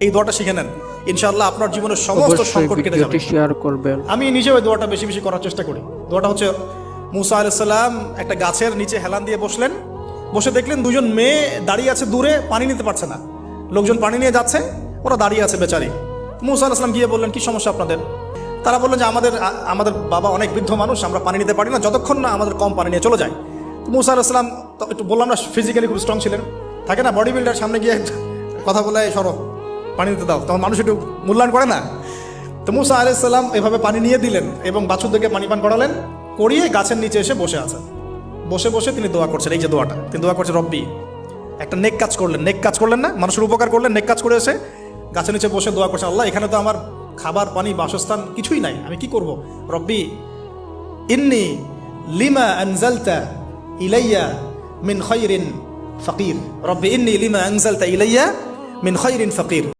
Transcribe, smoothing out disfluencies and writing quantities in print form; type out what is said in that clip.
এই দোয়াটা শিখে নেন, ইনশাআল্লাহ আপনার জীবনের সমস্ত সংকট কেটে যাবে। শেয়ার করবেন। আমি নিজেও এই দোয়াটা বেশি বেশি করার চেষ্টা করি। দোয়াটা হচ্ছে, মুসা আলাইহিস সালাম একটা গাছের নিচে হেলান দিয়ে বসলেন, বসে দেখলেন দুজন মেয়ে দাঁড়িয়ে আছে দূরে, পানি নিতে পারছে না, লোকজন পানি নিয়ে যাচ্ছে, ওরা দাঁড়িয়ে আছে বেচারি। মুসা আলাইহিস সালাম গিয়ে বললেন, কি সমস্যা আপনাদের? তারা বললেন যে আমাদের বাবা অনেক বৃদ্ধ মানুষ, আমরা পানি নিতে পারি না যতক্ষণ না আমাদের কম পানি নিয়ে চলে যায়। তো মুসা আলাইহিস সালাম তো একটু বললাম না, ফিজিক্যালি খুব স্ট্রং ছিলেন, থাকে না বডি বিল্ডার, সামনে গিয়ে কথা বলে সরো পানি দিতে দাও, তখন মানুষ একটু মূল্যায়ন করে না। তো মুসা আলাইহিস সালাম এভাবে পানি নিয়ে দিলেন এবং বাছুরদেরকে পানি পান করালেন, করিয়ে গাছের নিচে এসে বসে আছেন। বসে বসে তিনি দোয়া করছেন, এই যে দোয়াটা তিনি দোয়া করছেন, রব্বি, একটা নেক কাজ করলেন না, মানুষের উপকার করলেন, নেক কাজ করে এসে গাছের নিচে বসে দোয়া করছেন, আল্লাহ এখানে তো আমার খাবার পানি বাসস্থান কিছুই নাই, আমি কি করব? রব্বি ইন্নি লিমা আনজালতা ইলাইয়া মিন খায়রিন ফাকির, রব্বি ইন্নি লিমা আনজালতা ইলাইয়া মিন খায়রিন ফাকির।